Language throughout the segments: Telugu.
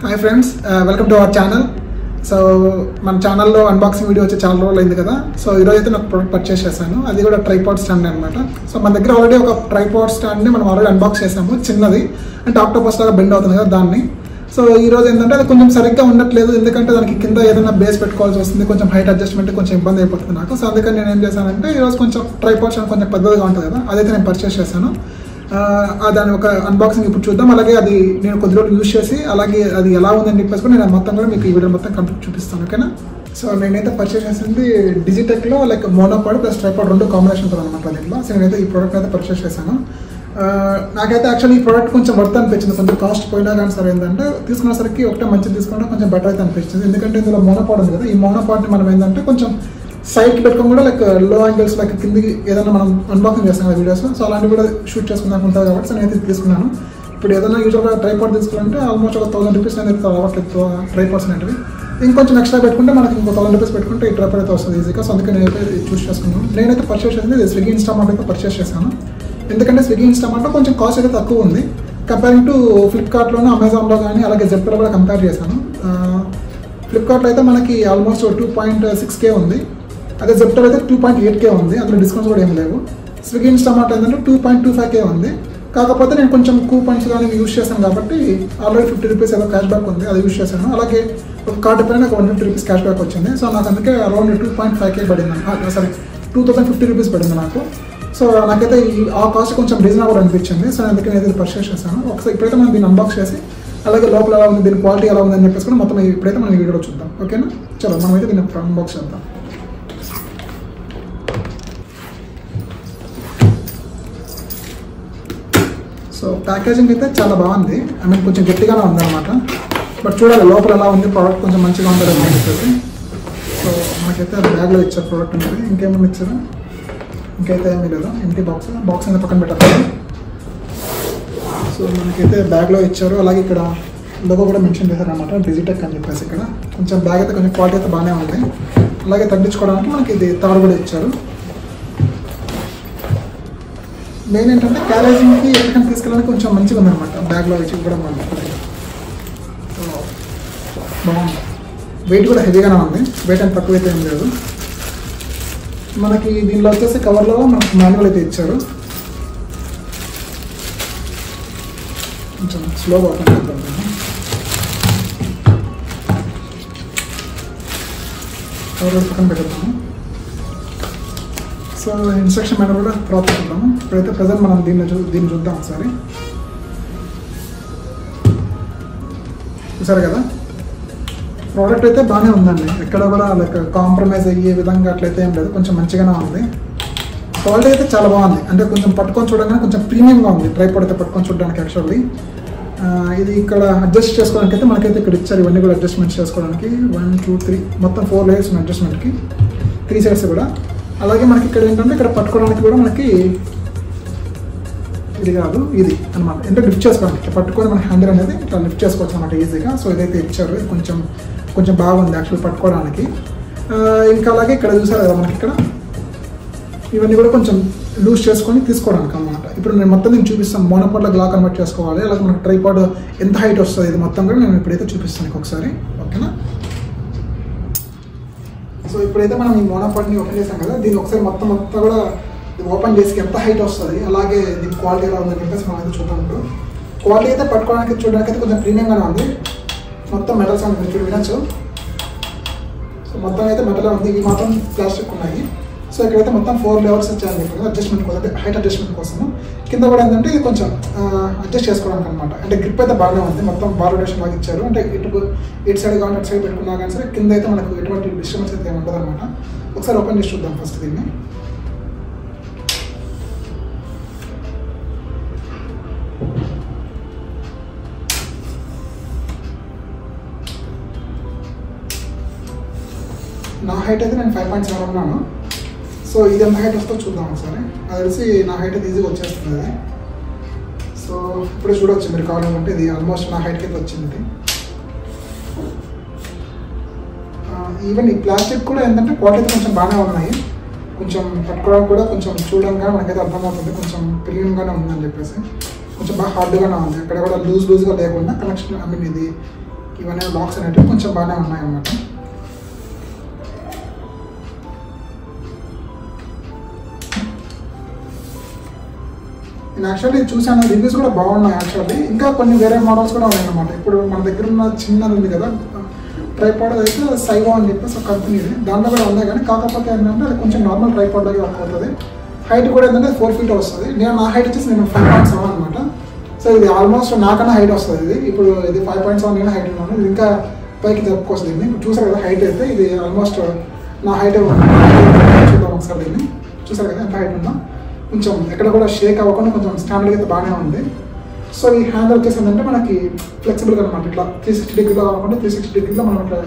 Hi friends, welcome to our channel. So మన ఛానల్లో అన్బాక్సింగ్ వీడియో వచ్చి చాలా రోజులు అయింది కదా. సో ఈరోజు అయితే నాకు ప్రొడక్ట్ పర్చేస్ చేశాను. అది కూడా ట్రైపాడ్ స్టాండ్ అనమాట. సో మన దగ్గర ఆల్రెడీ ఒక ట్రైపాడ్ స్టాండ్ని మనం ఆల్రెడీ అన్బాక్స్ చేసాము. చిన్నది అంటే ఆక్టోపస్ లాగా బెండ్ అవుతుంది కదా దాన్ని. సో ఈరోజు ఏంటంటే అది కొంచెం సరిగ్గా ఉండట్లేదు, ఎందుకంటే దానికి కింద ఏదైనా బేస్ పెట్టుకోవాల్సి వస్తుంది. కొంచెం హైట్ అడ్జస్ట్మెంట్ కొంచెం ఇబ్బంది అయిపోతుంది నాకు. సో అందుకని నేను ఏం చేశానంటే ఈరోజు కొంచెం ట్రైపాడ్ స్టాండ్ కొంచెం పెద్దదిగా ఉంటుంది కదా, అదైతే నేను పర్చేస్ చేశాను. దాని ఒక అన్బాక్సింగ్ ఇప్పుడు చూద్దాం. అలాగే అది నేను కొద్ది రోజులు యూజ్ చేసి అలాగే అది ఎలా ఉందని చెప్పేసి కూడా నేను మొత్తం కూడా మీకు ఈ వీడియో మొత్తం కంప్లీట్ చూపిస్తాను, ఓకేనా. సో నేనైతే పర్చేస్ చేసింది డిజిటెక్లో లైక్ మోనోపాడ్ ప్లస్ ట్రైపాడ్ రెండు కాంబినేషన్ ఉంటుంది అనమాట దీంట్లో. సో నేనైతే ఈ ప్రోడక్ట్ అయితే పర్చేస్ చేశాను. నాకైతే యాక్చువల్లీ ఈ ప్రోడక్ట్ కొంచెం వర్త్ అనిపించింది. కొంచెం కాస్ట్ పోయినా కానీ సరే ఏంటంటే తీసుకునేసరికి ఒకటే మంచిది తీసుకుంటే కొంచెం బెటర్ అయితే అనిపించింది. ఎందుకంటే ఇందులో మోనోపాడ్ ఉంది కదా, ఈ మోనోపాడ్ని మనం ఏంటంటే కొంచెం సైడ్కి పెట్టుకొని కూడా లైక్ లో యాంగిల్స్ లైక్ కిందికి ఏదైనా మనం అన్బాక్సింగ్ చేస్తాం కదా వీడియోస్, సో అలాంటివి కూడా షూట్ చేసుకుందాం ఉంటుంది కాబట్టి సో నేనైతే తీసుకున్నాను. ఇప్పుడు ఏదైనా యూజువల్గా ట్రైపాడ్ తీసుకుంటే ఆల్మోస్ట్ ఒక 1000 రూపీస్ అనేది రావట్లేదు ట్రైపాడ్స్ అనేవి. ఇంకొంచెం ఎక్స్ట్రా పెట్టుకుంటే మనకి ఇంకో 1000 రూపీస్ పెట్టుకుంటే ఈ ట్రైపాడ్ అయితే వస్తుంది ఈజీగా. సో అందుకే నేనైతే చూస్ చేసుకున్నాను. నేనైతే పర్చేస్ చేసింది స్విగ్గీ ఇన్స్టామార్ట్ అయితే పర్చేస్ చేశాను. ఎందుకంటే స్విగ్గీ ఇన్స్టామార్ట్లో కొంచెం కాస్ట్ అయితే తక్కువ ఉంది కంపేరింగ్ టు ఫ్లిప్కార్ట్లోనూ అమెజాన్లో కానీ అలాగే జెప్టోలో కూడా కంపేర్ చేశాను. ఫ్లిప్కార్ట్లో అయితే మనకి ఆల్మోస్ట్ 2.6K ఉంది, అదే జెప్టో అయితే 2.8K ఉంది. అందులో డిస్కౌంట్స్ కూడా ఏం లేవు. స్విగ్గీ ఇన్స్టామార్ట్ ఏంటంటే 2.25K ఉంది. కాకపోతే నేను కొంచెం కూపన్స్ కానీ యూజ్ చేశాను కాబట్టి ఆల్రెడీ 50 రూపీస్ ఏదో క్యాష్ బ్యాక్ ఉంది, అది యూజ్ చేశాను. అలాగే ఒక కార్డు పైన ఒక 150 రూపీస్ క్యాష్ బ్యాక్ వచ్చింది. సో నాకు అందుకే అరౌండ్ 2.5K పడింది, సారీ 2050 రూపీస్ పడింది నాకు. సో నాకైతే ఆ కాస్ట్ కొంచెం రీజనబుల్ అనిపించింది. సో అందుకే నేను ఇది పర్చేస్ చేశాను. ఒకసారి ఇప్పుడైతే మనం దీన్ని అన్బాక్స్ చేసి అలాగే లోపల ఎలా ఉంది, దీని క్వాలిటీ ఎలా ఉంది అని చెప్పేసి కూడా మొత్తం ఇప్పుడైతే మనం ఈ వీడియోలో చూద్దాం, ఓకేనా. చలో మనమైతే దీన్ని అన్బాక్స్ చేద్దాం. సో ప్యాకేజింగ్ అయితే చాలా బాగుంది, ఐ మీన్ కొంచెం గట్టిగానే ఉందన్నమాట. బట్ చూడాలి లోపల ఎలా ఉంది, ప్రోడక్ట్ కొంచెం మంచిగా ఉంటుంది అని చెప్పేసి. సో మనకైతే బ్యాగ్లో ఇచ్చారు ప్రోడక్ట్ ఉంటుంది. ఇంకేమైనా ఇచ్చారు? ఇంకైతే ఏమీ లేదు, ఎంటీ బాక్స్ అనేది పక్కన పెట్టాలి. సో మనకైతే బ్యాగ్లో ఇచ్చారు. అలాగే ఇక్కడ లోగో కూడా మెన్షన్ చేశారు అనమాట, డిజిటెక్ అని చెప్పేసి. ఇక్కడ కొంచెం బ్యాగ్ అయితే కొంచెం క్వాలిటీ అయితే బాగానే ఉంది. అలాగే తగ్గించుకోవడానికి మనకి ఇది తాడు కూడా ఇచ్చారు. మెయిన్ ఏంటంటే క్యారేజింగ్కి ఎక్కడికైనా తీసుకెళ్ళడానికి కొంచెం మంచిగా ఉందన్నమాట బ్యాగ్లో ఇచ్చి ఇవ్వడం వల్ల. సో బాగుంది, వెయిట్ కూడా హెవీగానే ఉంది, వెయిట్ అని తక్కువ అయితే ఏం లేదు. మనకి దీనిలో వచ్చేసి కవర్లో మనకి మాన్యువల్ అయితే ఇచ్చారు. కొంచెం స్లోగా ఓపెన్ చేద్దాం. కవర్లో పక్కన పెట్టుకుందాము. సో ఇన్స్ట్రక్షన్ మేడం కూడా తర్వాత చూద్దాము. ఇప్పుడైతే ప్రజెంట్ మనం దీన్ని చూద్దాం ఒకసారి. చూసారు కదా, ప్రోడక్ట్ అయితే బాగానే ఉందండి, ఎక్కడ కూడా లైక్ కాంప్రమైజ్ అయ్యే విధంగా అట్లయితే ఏం లేదు, కొంచెం మంచిగానే ఉంది. క్వాలిటీ అయితే చాలా బాగుంది, అంటే కొంచెం పట్టుకొని చూడగానే కొంచెం ప్రీమియంగా ఉంది. ట్రైపాడ్ అయితే పట్టుకొని చూడడానికి యాక్చువల్లీ ఇది ఇక్కడ అడ్జస్ట్ చేసుకోవడానికి అయితే మనకైతే ఇక్కడ ఇచ్చారు. ఇవన్నీ కూడా అడ్జస్ట్మెంట్స్ చేసుకోవడానికి 1 2 3 మొత్తం 4 లేయర్స్ ఉన్నాయి అడ్జస్ట్మెంట్కి, 3 సైడ్స్ కూడా. అలాగే మనకి ఇక్కడ ఏంటంటే ఇక్కడ పట్టుకోవడానికి కూడా మనకి ఇది కాదు ఇది అనమాట, అంటే లిఫ్ట్ చేసుకోవడానికి పట్టుకొని మన హ్యాండిల్ అనేది ఇట్లా లిఫ్ట్ చేసుకోవచ్చు అనమాట ఈజీగా. సో ఇదైతే ఇచ్చారు, కొంచెం బాగుంది యాక్చువల్ పట్టుకోవడానికి. ఇంకా అలాగే ఇక్కడ చూసారు కదా మనకి ఇక్కడ ఇవన్నీ కూడా కొంచెం లూజ్ చేసుకొని తీసుకోవడానికి అనమాట. ఇప్పుడు నేను మొత్తం నేను చూపిస్తాను, మోనోపాడ్లో ఎలా కన్వర్ట్ చేసుకోవాలి, అలాగే మనకి ట్రైపాడ్ ఎంత హైట్ వస్తుంది, ఇది మొత్తం కూడా నేను ఇప్పుడైతే చూపిస్తాను ఒకసారి, ఓకేనా. సో ఇప్పుడైతే మనం ఈ మోనోపాడ్ని ఓపెన్ చేసాం కదా, దీన్ని ఒకసారి మొత్తం కూడా ఓపెన్ చేసి ఎంత హైట్ వస్తుంది, అలాగే దీని క్వాలిటీ ఎలా ఉందని చెప్పేసి మనం అయితే చూద్దాం. ఇప్పుడు క్వాలిటీ అయితే పట్టుకోవడానికి చూడడానికి అయితే కొంచెం ప్రీమియంగానే ఉంది. మొత్తం మెటల్స్ అని మీరు వినొచ్చు. సో మొత్తం అయితే మెటల్ ఉంది, ఇవి మాత్రం ప్లాస్టిక్ ఉన్నాయి. సో ఇక్కడైతే మొత్తం 4 లెవెల్స్ వచ్చాయని చెప్పారు అడ్జస్ట్మెంట్ కోసం, అంటే హైట్ అడ్జస్ట్మెంట్ కోసము. కింద కూడా ఏంటంటే ఇది కొంచెం అడ్జస్ట్ చేసుకోవడానికి అనమాట. అంటే గ్రిప్ అయితే బాగానే ఉంది, మొత్తం బార్ రొటేషన్ లాగా ఇచ్చారు. అంటే ఇటు సైడ్ కానీ అటు సైడ్ పెట్టుకున్నా కానీ సరే కింద అయితే మనకు ఎటువంటి డిస్టర్బెన్స్ అయితే ఏమి ఉండదు అనమాట. ఒకసారి ఓపెన్ చేసి చూద్దాం ఫస్ట్ దీన్ని. నా హైట్ అయితే నేను 5.7 ఉన్నాను. సో ఇది ఎంత హైట్ వస్తుందో చూద్దాం ఒకసారి. అది తెలిసి నా హైట్ అయితే ఈజీగా వచ్చేస్తుంది అది. సో ఇప్పుడు చూడవచ్చు మీరు కావాలంటే, ఇది ఆల్మోస్ట్ నా హైట్కి అయితే వచ్చింది. ఈవెన్ ఈ ప్లాస్టిక్ కూడా ఏంటంటే క్వాలిటీ కొంచెం బాగానే ఉన్నాయి, కొంచెం పట్టుకోవడానికి కూడా కొంచెం చూడంగా మనకైతే అర్థమవుతుంది, కొంచెం ప్రీమియంగానే ఉందని చెప్పేసి. కొంచెం బాగా హార్డ్గానే ఉంది, అక్కడ కూడా లూజ్గా లేకుండా కనెక్షన్, ఐ మీన్ ఇది ఇవన్నీ లాక్స్ అనేవి కొంచెం బాగానే ఉన్నాయన్నమాట. నేను యాక్చువల్లీ చూసాను, రివ్యూస్ కూడా బాగున్నాయి యాక్చువల్లీ. ఇంకా కొన్ని వేరే మోడల్స్ కూడా ఉన్నాయన్నమాట. ఇప్పుడు మన దగ్గర ఉన్న చిన్నది ఉంది కదా ట్రైపాడ్, అయితే సైవా అని చెప్పేసి ఒక కంపెనీది, దాంట్లో కూడా ఉన్నాయి. కానీ కాకపోతే ఏంటంటే అది కొంచెం నార్మల్ ట్రైపాడ్ లాగా వర్క్ అవుతుంది. హైట్ కూడా ఏంటంటే 4 feet వస్తుంది. నా హైట్ వచ్చేసి నేను 5.7 అనమాట. సో ఇది ఆల్మోస్ట్ నాకన్నా హైట్ వస్తుంది. ఇది ఇప్పుడు ఇది 5.7 నేను హైట్ ఉన్నాను. ఇది ఇంకా పైకి జరుపుకొస్తుంది. దీన్ని చూసారు కదా హైట్ అయితే ఇది ఆల్మోస్ట్ నా హైట్ చూద్దాం ఒకసారి. దీన్ని చూసారు కదా ఎంత హైట్ ఉందా. కొంచెం ఎక్కడ కూడా షేక్ అవ్వకుండా కొంచెం స్టాండర్డ్ అయితే బాగానే ఉంది. సో ఈ హ్యాండిల్ వచ్చేసి ఏంటంటే మనకి ఫ్లెక్సిబుల్గా అనమాట. ఇట్లా 360 degrees కావాలంటే 360 degrees మనం ఇట్లా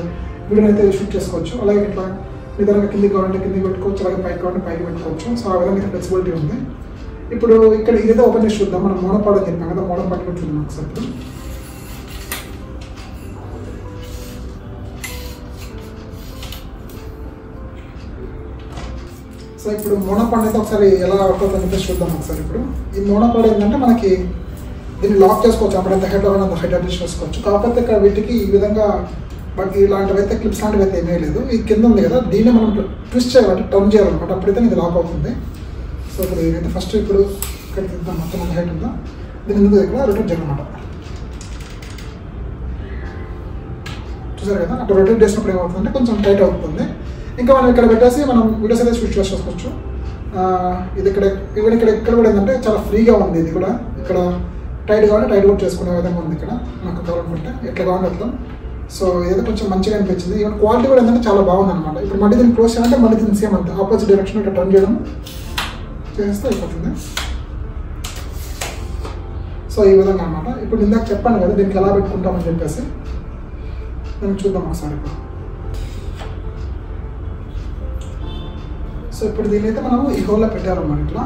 వీడియోని అయితే షూట్ చేసుకోవచ్చు. అలాగే ఇట్లా నిదానంగా కిందికి కావాలంటే కిందికి పెట్టుకోవచ్చు, అలాగే పైకి కావాలంటే పైకి పెట్టుకోవచ్చు. సో ఆ విధంగా ఫ్లెక్సిబిలిటీ ఉంది. ఇప్పుడు ఇక్కడ ఇదైతే ఓపెన్ చేసి చూద్దాం. మనం మోనోపాడ్ అని చెప్పాం కదా, మోనోపాడ్ కూడా చూద్దాం ఒకసారి. ఇప్పుడు సో ఇప్పుడు మోనోపాడ్ అయితే ఒకసారి ఎలా అవుతుందని చెప్పేసి చూద్దాం ఒకసారి. ఇప్పుడు ఈ మోనోపాడ్ ఏంటంటే మనకి దీన్ని లాక్ చేసుకోవచ్చు, అప్పుడైతే హెడ్ అంత హెడ్ అడ్జస్ట్ చేసుకోవచ్చు. కాకపోతే ఇక్కడ వీటికి ఈ విధంగా బట్ ఇలాంటివి అయితే క్లిప్స్ లాంటివి అయితే ఏమీ లేదు. ఈ కింద ఉంది కదా దీన్ని మనం ట్విస్ట్ చేయాలంటే టర్న్ చేయాలన్నమాట, అప్పుడైతే ఇది లాక్ అవుతుంది. సో ఇప్పుడు ఇదైతే ఫస్ట్ ఇప్పుడు ఇక్కడ తిద్దాం. మొత్తం అంత హైట్ ఉందా దీని ఎందుకు ఇక్కడ రొటేట్ చేయాలన్నమాట. చూసారు కదా అక్కడ రొటేట్ చేసినప్పుడు ఏమవుతుందంటే కొంచెం టైట్ అవుతుంది. ఇంకా మనం ఇక్కడ పెట్టేసి మనం వీడియోస్ అయితే స్విచ్ చేసుకోవచ్చు. ఇది ఇక్కడ ఇక్కడ కూడా ఏంటంటే చాలా ఫ్రీగా ఉంది. ఇది కూడా ఇక్కడ టైట్ కావాలంటే టైట్ కూడా చేసుకునే విధంగా ఉంది. ఇక్కడ నాకు కావాలనుకుంటే ఎట్లా కావాలంటే అట్లా. సో ఇదైతే కొంచెం మంచిగా అనిపించింది. ఈవెన్ క్వాలిటీ కూడా ఏంటంటే చాలా బాగుంది అనమాట. ఇప్పుడు మళ్ళీ దీన్ని క్లోజ్ చేయాలంటే మళ్ళీ దీన్ని సేమ్ అంతే ఆపోజిట్ డైరెక్షన్ ఇట్లా టర్న్ చేయడం చేస్తే అయిపోతుంది. సో ఈ విధంగా అనమాట. ఇప్పుడు ఇందాక చెప్పాను కదా దీనికి ఎలా పెట్టుకుంటామని చెప్పేసి నేను చూద్దాం ఒకసారి. ఇప్పుడు సో ఇప్పుడు దీన్ని అయితే మనము ఈ హోల్లో పెట్టారన్నమాట. ఇట్లా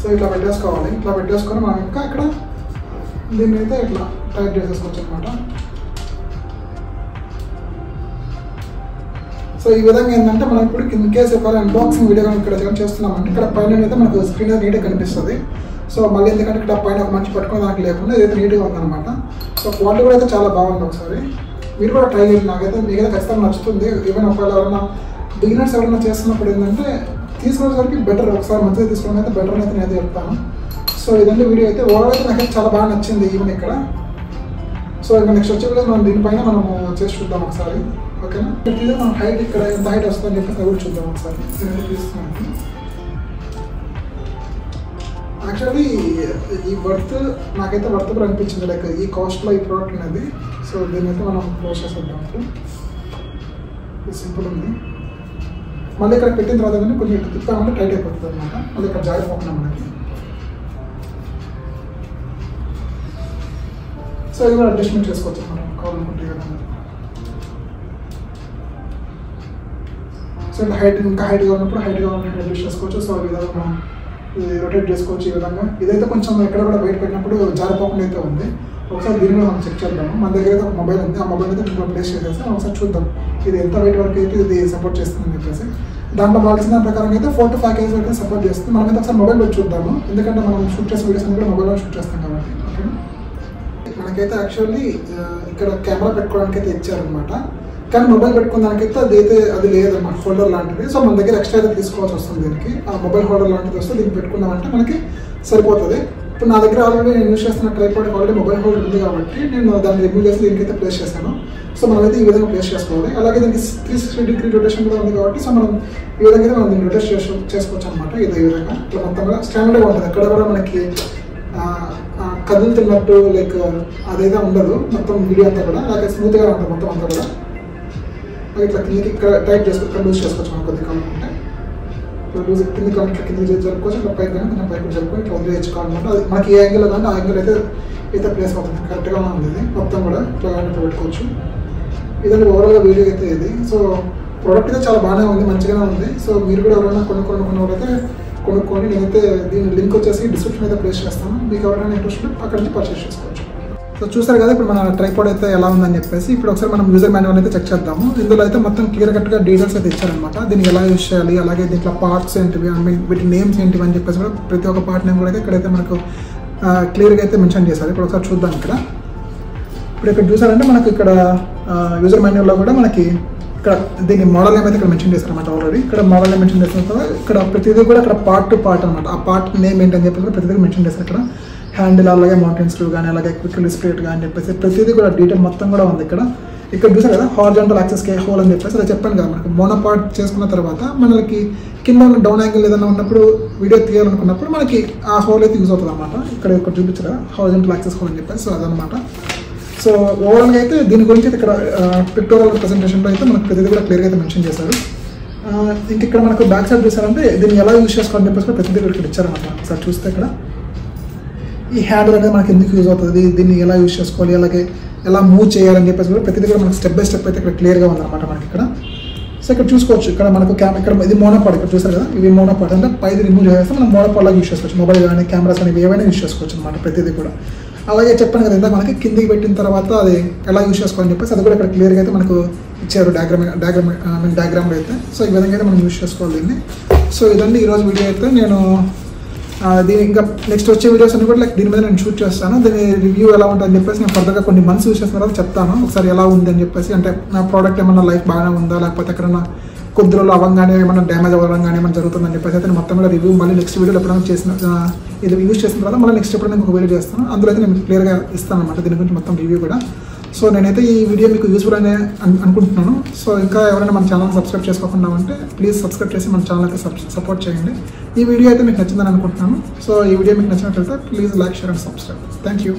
సో ఇట్లా పెట్టేసుకోవాలి. ఇట్లా పెట్టేసుకొని మనం ఇంకా ఇక్కడ దీన్ని అయితే ఇట్లా టైట్ చేసేసుకోవచ్చు అనమాట. సో ఈ విధంగా ఏంటంటే మనం ఇప్పుడు ఇన్ కేసు ఒక అన్బాక్సింగ్ వీడియో ఇక్కడ చేస్తున్నామంటే ఇక్కడ పైన అయితే మనకు స్క్రీన్ అయితే నీట్గా కనిపిస్తుంది. సో మళ్ళీ ఎందుకంటే ఇక్కడ పైన ఒక మంచి పట్టుకుని దానికి లేకుండా ఇదైతే నీట్గా ఉందన్నమాట. సో క్వాలిటీ కూడా అయితే చాలా బాగుంది. ఒకసారి మీరు కూడా ట్రై చేయండి. నాకైతే మీకైతే ఖచ్చితంగా నచ్చుతుంది. ఈవెన్ ఒకవేళ ఎవరైనా బిగినర్స్ ఎవరైనా చేస్తున్నప్పుడు ఏంటంటే తీసుకునేసరికి బెటర్, ఒకసారి మంచిగా తీసుకోవడం అయితే బెటర్ అయితే నేనైతే చెప్తాను. సో ఇదంటే వీడియో అయితే ఓవరాల్ అయితే నాకైతే చాలా బాగా నచ్చింది ఈవెన్ ఇక్కడ. సో ఇంకా నెక్స్ట్ వచ్చే వీడియో మనం దీనిపైన మనము చేసి చూద్దాం ఒకసారి. ఓకేనా ఇది మనం హైట్ ఇక్కడ ఎంత హైట్ వస్తుందని చెప్పేసి కూడా చూద్దాం ఒకసారి. తీసుకున్నాను యాక్చువల్లీ ఈ వర్త్ నాకైతే వర్తబుల్ అనిపించింది. లైక్ ఈ కాస్ట్లో ఈ ప్రోడక్ట్ అనేది. సో దీన్ని అయితే మనం క్లోజ్ చేసేద్దాం. సింపుల్ ఉంది. మళ్ళీ ఇక్కడ పెట్టిన తర్వాత కానీ కొంచెం తిప్పామంటే టైట్ అయిపోతుంది అనమాట. మళ్ళీ ఇక్కడ జారిపోకుండా మనకి. సో ఇది కూడా అడ్జస్ట్మెంట్ చేసుకోవచ్చు మనం కావాలనుకుంటే. సో ఇంకా హైట్ కావాలన్నప్పుడు హైట్ కావాలంటే అడ్జస్ట్ చేసుకోవచ్చు. సో ఈ విధంగా మనం రొటేట్ చేసుకోవచ్చు ఈ విధంగా. ఇదైతే కొంచెం ఎక్కడ కూడా బయట పెట్టినప్పుడు జారిపోకుండా అయితే ఉంది. ఒకసారి దీన్ని మనం చెక్ చేద్దాము. మన దగ్గర అయితే ఒక మొబైల్ ఉంది. ఆ మొబైల్ అయితే దీంట్లో ప్లేస్ చేసేసి ఒకసారి చూద్దాం ఇది ఎంత వెయిట్ వరకు అయితే ఇది సపోర్ట్ చేస్తుందని చెప్పేసి. దాంట్లో వాళ్ళసిన ప్రకారం అయితే 4 to 5 kg వరకు సపోర్ట్ చేస్తుంది. మనమైతే ఒకసారి మొబైల్ పెట్టి చూద్దాము, ఎందుకంటే మనం షూట్ చేసే వీడియోస్ కూడా మొబైల్లో షూట్ చేస్తాం కాబట్టి. ఓకే మనకైతే యాక్చువల్లీ ఇక్కడ కెమెరా పెట్టుకోవడానికి అయితే ఇచ్చారనమాట. కానీ మొబైల్ పెట్టుకున్న దానికైతే అది లేదన్నమాట, హోల్డర్ లాంటిది. సో మన దగ్గర ఎక్స్ట్రా అయితే తీసుకోవాల్సి వస్తుంది. దీనికి ఆ మొబైల్ హోల్డర్ లాంటిది వస్తే దీన్ని పెట్టుకున్నామంటే మనకి సరిపోతుంది. ఇప్పుడు నా దగ్గర ఆల్రెడీ నేను యూజ్ చేస్తున్న ట్రైపాడ్ ఆల్రెడీ మొబైల్ హోల్డర్ ఉంది కాబట్టి నేను దాన్ని రిమూవ్ చేసి దీనికైతే ప్లేస్ చేశాను. సో మనమైతే ఈ విధంగా ప్లేస్ చేసుకోవాలి. అలాగే దీనికి 360 degree రొటేషన్ కూడా ఉంది కాబట్టి సో మనం ఈ విధంగా అయితే మనం దీన్ని రొటేట్ చేసుకోవచ్చు అనమాట. ఇదే విధంగా ఇట్లా మొత్తంగా స్టాండర్డ్గా ఉంటుంది. ఎక్కడ కూడా మనకి కదులుతున్నట్టు లైక్ అదైతే ఉండదు. మొత్తం వీడియో అంతా కూడా అలాగే స్మూత్గా ఉంటుంది మొత్తం అంతా కూడా. ఇట్లా కిందకి ఇక్కడ టైట్ చేసుకోవచ్చు, లూజ్ చేసుకోవచ్చు మనం కొద్దిగా కావాలంటే. లూజ్ కింద కావాలంటే కింద జరుపుకోవచ్చు, ఇట్లా పైకి కానీ కొంచెం పైకి జరుపుకొని ఇట్లా వదిలేసుకోవాలన్నమాట. అది మనకి ఏ యాంగిల్ కానీ ఆ యాంగిల్ అయితే ప్లేస్ అవుతుంది. కరెక్ట్గా ఉంది. ఇది మొత్తం కూడా ఇట్లా పెట్టుకోవచ్చు. ఇదంటే ఓవరాల్గా వీడియో అయితే ఇది. సో ప్రోడక్ట్ అయితే చాలా బాగానే ఉంది, మంచిగానే ఉంది. సో మీరు కూడా ఎవరైనా కొనుక్కోవాలైతే కొనుక్కొని నేనైతే దీని లింక్ వచ్చేసి డిస్క్రిప్షన్ అయితే ప్లేస్ చేస్తాను. మీకు ఎవరైనా ఇంట్రెస్ట్ అక్కడ నుంచి పర్చేస్ చేసుకోవచ్చు. సో చూసారు కదా ఇప్పుడు మన ట్రైపాడ్ అయితే ఎలా ఉందని చెప్పేసి ఇప్పుడు ఒకసారి మనం యూజర్ మాన్యువల్ అయితే చెక్ చేద్దాము. ఇందులో అయితే మొత్తం క్లియర్ కట్గా డీటెయిల్స్ అయితే ఇచ్చారనమాట. దీన్ని ఎలా యూజ్ చేయాలి, అలాగే దీంట్లో పార్ట్స్ ఏంటివి, ఐ మీన్ వీటి నేమ్స్ ఏంటివి అని చెప్పేసి కూడా ప్రతి ఒక్క పార్ట్ నేమ్ కూడా అయితే ఇక్కడైతే మనకు క్లియర్గా అయితే మెన్షన్ చేశారు. ఇప్పుడు ఒకసారి చూద్దాం. ఇప్పుడు ఇక్కడ చూసారంటే మనకు ఇక్కడ యూజర్ మాన్యువల్లో కూడా మనకి ఇక్కడ దీని మోడల్ నేమ్ అయితే ఇక్కడ మెన్షన్ చేశారన్నమాట. ఆల్రెడీ ఇక్కడ మోడల్ నేమ్ మెన్షన్ చేసిన తర్వాత ఇక్కడ ప్రతిదీ కూడా ఇక్కడ పార్ట్ టు పార్ట్ అనమాట. ఆ పార్ట్ నేమ్ ఏంటని చెప్పేసి కూడా ప్రతిదీ మెన్షన్ చేశారు. ఇక్కడ హ్యాండిల్, అలాగే మౌంటైన్ స్క్రూ కానీ, అలాగే క్విక్ స్ప్రేట్ కానీ చెప్పేసి ప్రతిదీ కూడా డీటెయిల్ మొత్తం కూడా ఉంది. ఇక్కడ చూసారు కదా హారిజాంటల్ యాక్సెస్ హోల్ అని చెప్పేసి అది చెప్పాను కదా. మనకు మోనోపార్ట్ చేసుకున్న తర్వాత మనకి కింద ఉన్న డౌన్ యాంగిల్ ఏదైనా ఉన్నప్పుడు వీడియో తీయాలనుకున్నప్పుడు మనకి ఆ హోల్ అయితే యూజ్ అవుతుంది అనమాట. ఇక్కడ చూపించారు కదా హారిజాంటల్ యాక్సెస్ హోల్ అని చెప్పేసి. సో అదనమాట. సో ఓవరాల్గా అయితే దీని గురించి ఇక్కడ పిక్టోరియల్ ప్రెజెంటేషన్లో అయితే మనకు ప్రతిదీ కూడా క్లియర్గా అయితే మెన్షన్ చేశారు. ఇంక ఇక్కడ మనకు బ్యాక్ సైడ్ చూసారంటే దీన్ని ఎలా యూజ్ చేసుకోవాలని చెప్పేసి కూడా ప్రతిదీ ఇక్కడ ఇచ్చారనమాట. ఒకసారి చూస్తే ఇక్కడ ఈ హ్యాండిల్ అనేది మనకి ఎందుకు యూజ్ అవుతుంది, దీన్ని ఎలా యూజ్ చేసుకోవాలి, అలాగే ఎలా మూవ్ చేయాలని చెప్పేసి కూడా ప్రతిదీ కూడా మనకు స్టెప్ బై స్టెప్ అయితే ఇక్కడ క్లియర్గా ఉందన్నమాట మనకి ఇక్కడ. సో ఇక్కడ చూసుకోవచ్చు. ఇక్కడ మనకు ఇక్కడ ఇది మోనోపాడ్. ఇక్కడ చూసారు కదా ఇవి మోనోపాడ్ అంటే పైది రిమూవ్ చేస్తే మనం మోనోపాడ్లా యూజ్ చేసుకోవచ్చు. మొబైల్ కానీ, కెమెరాస్ కానీ ఏవైనా యూజ్ చేసుకోవచ్చు అనమాట ప్రతిదీ కూడా. అలాగే చెప్పాను కదా ఇందాక మనకి కిందికి పెట్టిన తర్వాత అది ఎలా యూజ్ చేసుకోవాలని చెప్పేసి అది కూడా ఇక్కడ క్లియర్గా అయితే మనకు ఇచ్చారు డయాగ్రామ్లో అయితే. సో ఈ విధంగా అయితే మనం యూజ్ చేసుకోవాలి దీన్ని. సో ఇదండి ఈరోజు వీడియో అయితే. నేను దీని ఇంకా నెక్స్ట్ వచ్చే వీడియోస్ అన్ని కూడా దీని మీద నేను షూట్ చేస్తాను. దీని రివ్యూ ఎలా ఉంటుందని చెప్పేసి నేను ఫర్దర్గా కొన్ని మంత్స్ యూజ్ చేసిన తర్వాత చెప్తాను ఒకసారి ఎలా ఉంది అని చెప్పేసి. అంటే నా ప్రోడక్ట్ ఏమన్నా లైఫ్ బాగానే ఉందా, లేకపోతే ఎక్కడన్నా కొద్ది రోజులు అవ్వగానే ఏమైనా డ్యామేజ్ అవ్వడం కానీ ఏమైనా జరుగుతుందని చెప్పేసి అయితే నేను మొత్తం కూడా రివ్యూ మళ్ళీ నెక్స్ట్ వీడియోలో ఎప్పుడైనా ఇది యూజ్ చేసిన తర్వాత మళ్ళీ నెక్స్ట్ ఎప్పుడైనా ఇంకొక వీడియో చేస్తాను. అందులో అయితే నేను క్లియర్గా ఇస్తాను అనమాట దీని గురించి మొత్తం రివ్యూ కూడా. సో నేనైతే ఈ వీడియో మీకు యూస్ఫుల్ అని అనుకుంటున్నాను. సో ఇంకా ఎవరైనా మన ఛానల్ సబ్స్క్రైబ్ చేసుకోకుండా ఉంటే ప్లీజ్ సబ్స్క్రైబ్ చేసి మన ఛానల్ అయితే సపోర్ట్ చేయండి. ఈ వీడియో అయితే మీకు నచ్చిందని అనుకుంటున్నాను. సో ఈ వీడియో మీకు నచ్చినట్లయితే please like, share and subscribe. Thank you.